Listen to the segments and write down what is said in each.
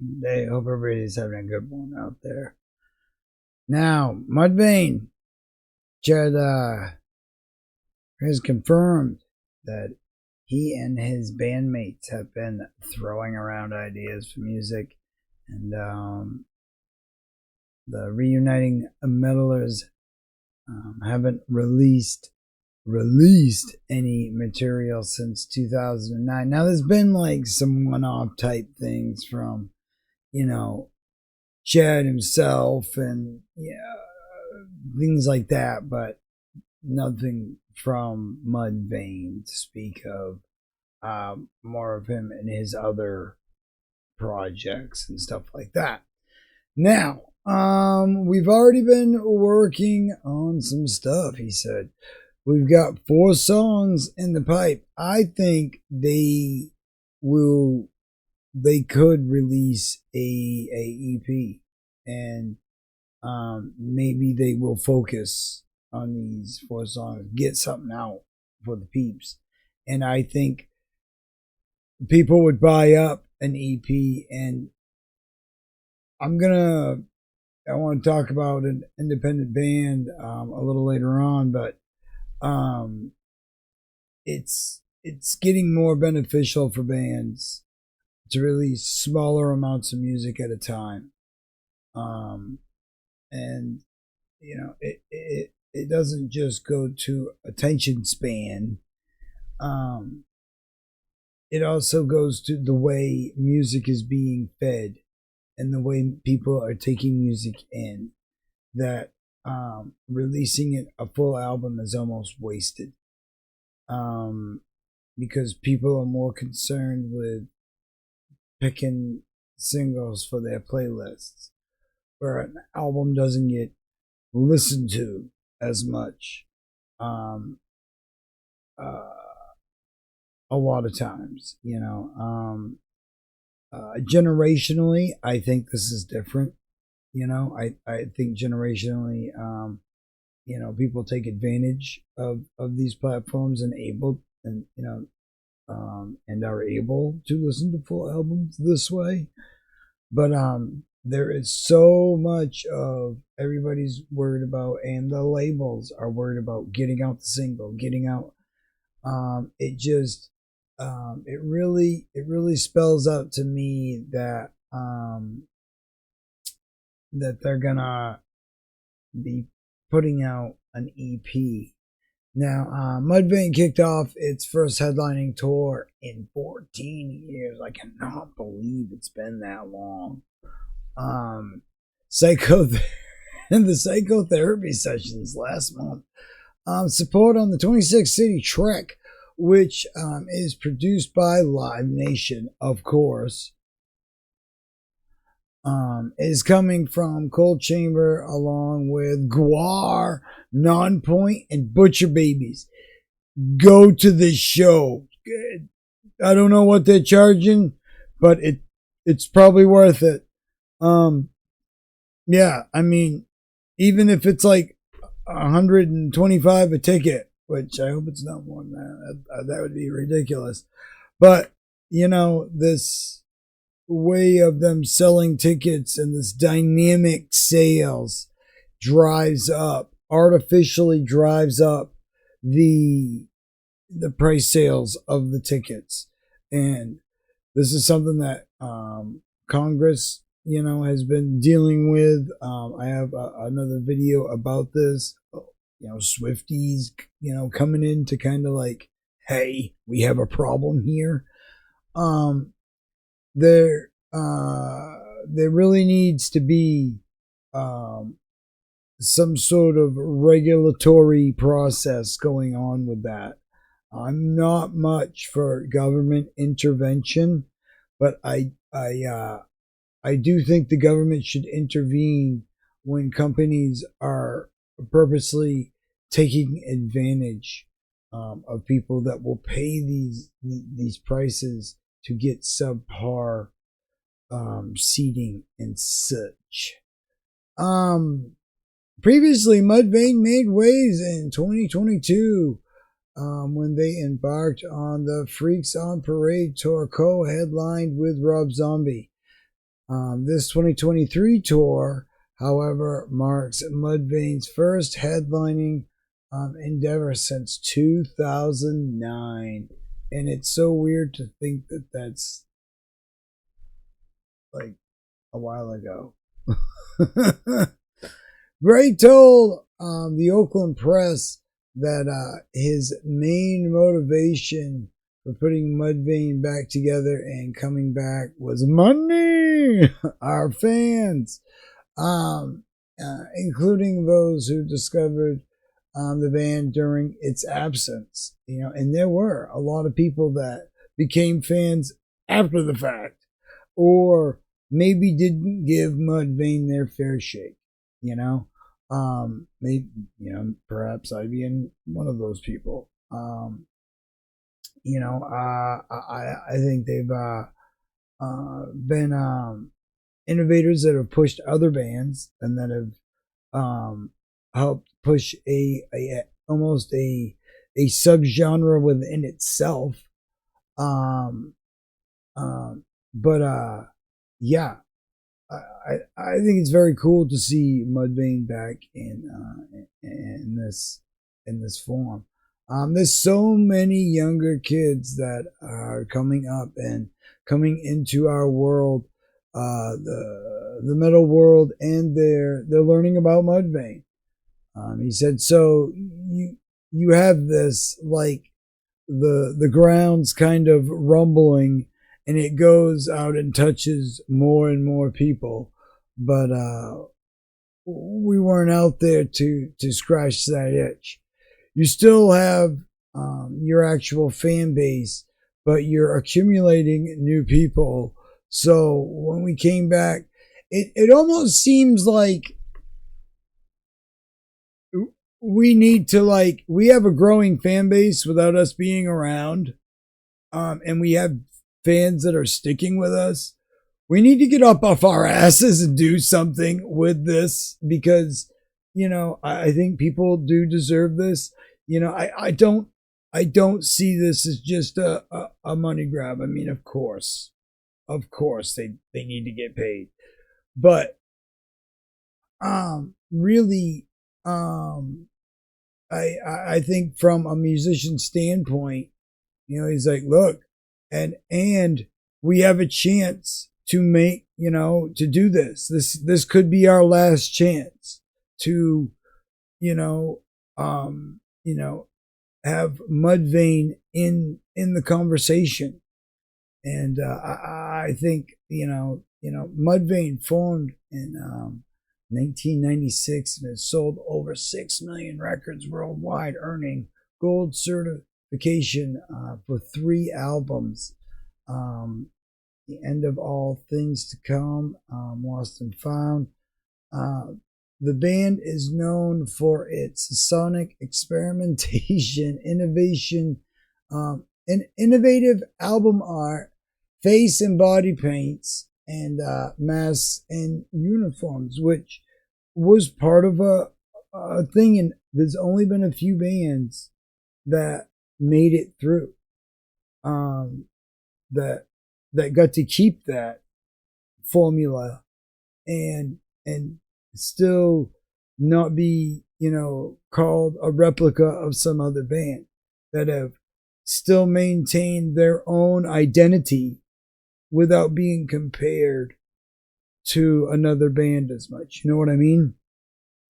They hope everybody's having a good one out there. Now, Mudvayne has confirmed that he and his bandmates have been throwing around ideas for music, and the reuniting meddlers haven't released any material since 2009. Now, there's been like some one-off type things from, Chad himself and things like that, but nothing from Mudvayne to speak of. More of him and his other projects and stuff like that. Now, we've already been working on some stuff, he said. We've got 4 songs in the pipe. I think they could release a EP, and maybe they will focus on these 4 songs, get something out for the peeps. And I think people would buy up an EP, and I want to talk about an independent band a little later on, but it's getting more beneficial for bands to release smaller amounts of music at a time. And it doesn't just go to attention span. It also goes to the way music is being fed and the way people are taking music in, that releasing it a full album is almost wasted, because people are more concerned with picking singles for their playlists, where an album doesn't get listened to as much a lot of times. Generationally, I think this is different. I think generationally, people take advantage of these platforms and are able to listen to full albums this way. But there is so much of everybody's worried about, and the labels are worried about getting out the single, getting out. It really spells out to me that that they're gonna be putting out an EP. Now, Mudvayne kicked off its first headlining tour in 14 years. I cannot believe it's been that long. The Psychotherapy Sessions last month. Support on the 26 city trek, which is produced by Live Nation, of course, is coming from Cold Chamber along with GWAR, NONPOINT, and BUTCHER BABIES. Go to the show. I don't know what they're charging, but it's probably worth it. Yeah, I mean, even if it's like $125 a ticket, which I hope it's not more than that. That would be ridiculous. But, this way of them selling tickets and this dynamic sales artificially drives up the price sales of the tickets. And this is something that Congress, has been dealing with. I have another video about this. Swifties, coming in to kind of like, hey, we have a problem here. There really needs to be some sort of regulatory process going on with that. I'm not much for government intervention, but I do think the government should intervene when companies are purposely taking advantage of people that will pay these prices to get subpar seating and such. Previously, Mudvayne made waves in 2022 when they embarked on the Freaks on Parade tour, co-headlined with Rob Zombie. This 2023 tour, however, marks Mudvayne's first headlining endeavor since 2009. And it's so weird to think that that's like a while ago. Gray told the Oakland Press that his main motivation for putting Mudvayne back together and coming back was money. Our fans, including those who discovered the band during its absence. And there were a lot of people that became fans after the fact, or maybe didn't give Mudvayne their fair shake. Maybe, perhaps I'd be in one of those people. I think they've been innovators that have pushed other bands and that have helped push almost a subgenre within itself. Yeah, I think it's very cool to see Mudvayne back in this form. There's so many younger kids that are coming up and coming into our world, the metal world, and they're learning about Mudvayne. He said, so you have this, like, the ground's kind of rumbling, and it goes out and touches more and more people, but we weren't out there to scratch that itch. You still have your actual fan base, but you're accumulating new people. So when we came back, it almost seems like we need to, like, we have a growing fan base without us being around, and we have fans that are sticking with us. We need to get up off our asses and do something with this, because I think people do deserve this. I don't see this as just a money grab. I mean, of course they need to get paid, but really, I think from a musician standpoint, he's like, look, and we have a chance to make, to do this. This could be our last chance to, have Mudvayne in the conversation. And I think, Mudvayne formed in 1996 and has sold over 6 million records worldwide, earning gold certification for 3 albums. The End of All Things to Come, Lost and Found. The band is known for its sonic experimentation, innovation, and innovative album art, face and body paints, and masks and uniforms, which was part of a thing. And there's only been a few bands that made it through, that got to keep that formula and still not be, called a replica of some other band, that have still maintained their own identity without being compared to another band as much. You know what I mean?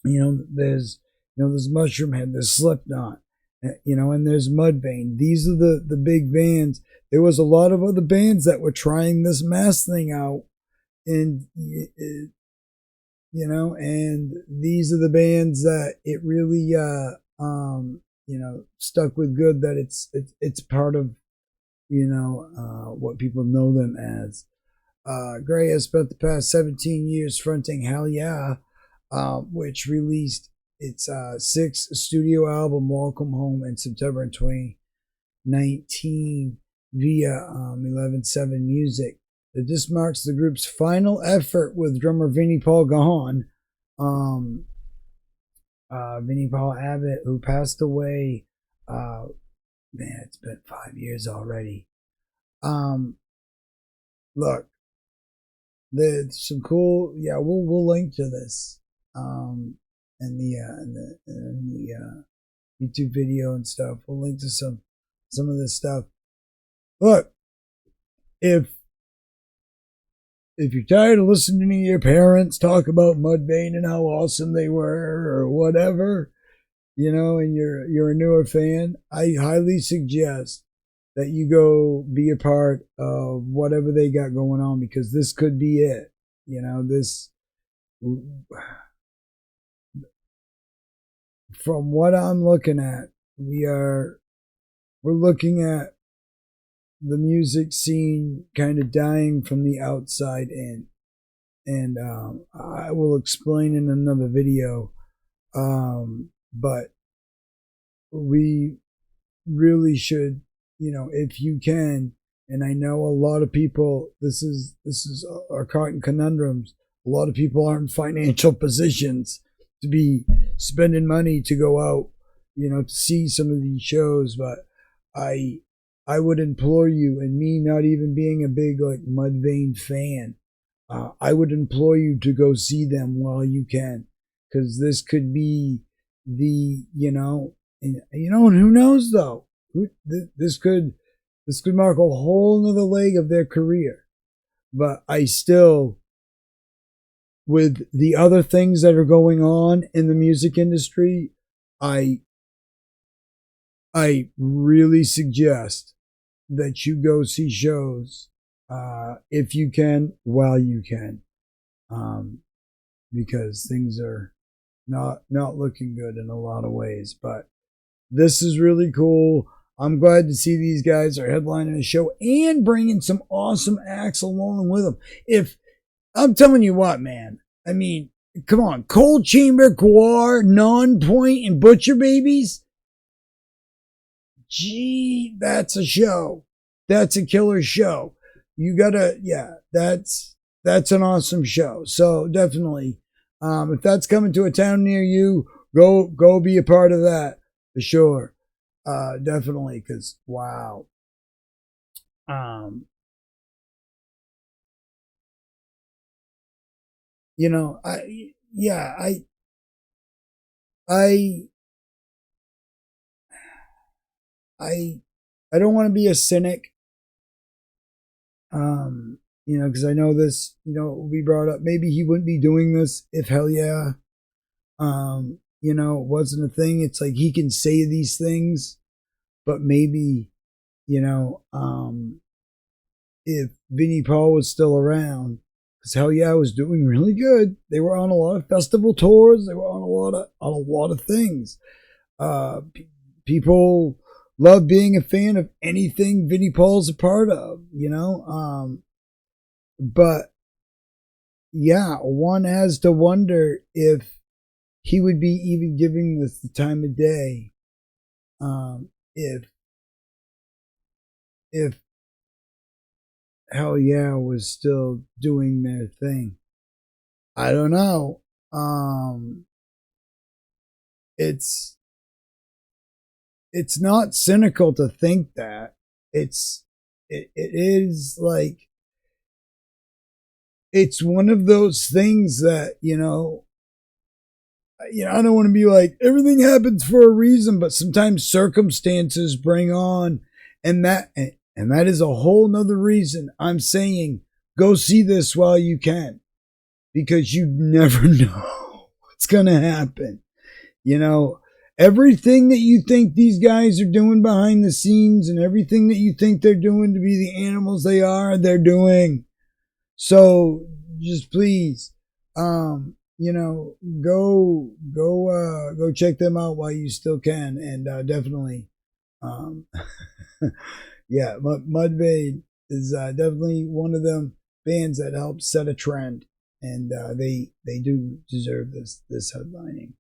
There's Mushroomhead, there's Slipknot, and there's Mudvayne. These are the big bands. There was a lot of other bands that were trying this mask thing out, and and these are the bands that it really stuck with good, that it's part of what people know them as. Gray has spent the past 17 years fronting Hell Yeah, which released its 6th studio album, Welcome Home, in September 2019 via 11/7 Music. This marks the group's final effort with drummer Vinnie Paul gone. Vinnie Paul Abbott, who passed away, it's been 5 years already. Look, there's some cool. Yeah, we'll link to this. In the YouTube video and stuff. We'll link to some of this stuff. Look, if you're tired of listening to your parents talk about Mudvayne and how awesome they were or whatever, and you're a newer fan, I highly suggest that you go be a part of whatever they got going on, because this could be it. This, from what I'm looking at, we're looking at the music scene kind of dying from the outside in. And I will explain in another video. But we really should, if you can, and I know a lot of people, this is our caught in conundrums. A lot of people aren't in financial positions to be spending money to go out, to see some of these shows. But I would implore you, and me not even being a big Mudvayne fan, I would implore you to go see them while you can, because this could be the, and who knows though, this could mark a whole nother leg of their career. But I still, with the other things that are going on in the music industry, I really suggest that you go see shows if you can, while you can, because things are not looking good in a lot of ways. But this is really cool. I'm glad to see these guys are headlining a show and bringing some awesome acts along with them. If I'm telling you what, man, I mean, come on, Cold Chamber, GWAR, NONPOINT and BUTCHER BABIES. Gee, that's a show. That's a killer show. You gotta, yeah, that's an awesome show. So definitely, if that's coming to a town near you, go be a part of that for sure. Definitely, because wow. I don't want to be a cynic, because I know this, will be brought up. Maybe he wouldn't be doing this if Hell Yeah, it wasn't a thing. It's like he can say these things, but maybe, if Vinnie Paul was still around, because Hell Yeah was doing really good. They were on a lot of festival tours. They were on a lot of things. People love being a fan of anything Vinnie Paul's a part of, but yeah, one has to wonder if he would be even giving this the time of day, if Hell Yeah was still doing their thing. I don't know. It's not cynical to think that. It is like, it's one of those things that, I don't want to be like, everything happens for a reason, but sometimes circumstances bring on, and that is a whole nother reason I'm saying go see this while you can, because you never know what's going to happen. Everything that you think these guys are doing behind the scenes, and everything that you think they're doing to be the animals they are, they're doing. So just please, go check them out while you still can. And definitely, yeah, Mudvayne is definitely one of them bands that helped set a trend, and they do deserve this headlining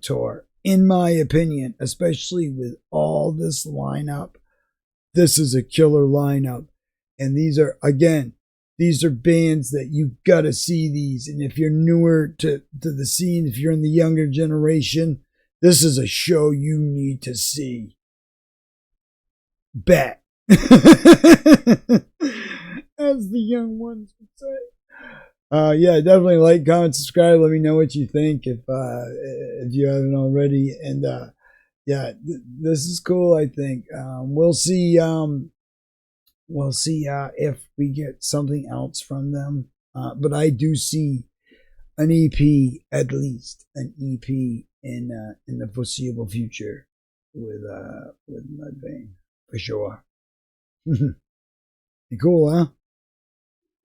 tour, in my opinion, especially with all this lineup. This is a killer lineup, and these are bands that you gotta see these. And if you're newer to the scene, if you're in the younger generation, this is a show you need to see. Bet. As the young ones would say. Yeah, definitely like, comment, subscribe. Let me know what you think if you haven't already. And yeah, this is cool. I think we'll see. We'll see if we get something else from them. But I do see an EP, at least an EP in the foreseeable future with Mudvayne for sure. Cool, huh?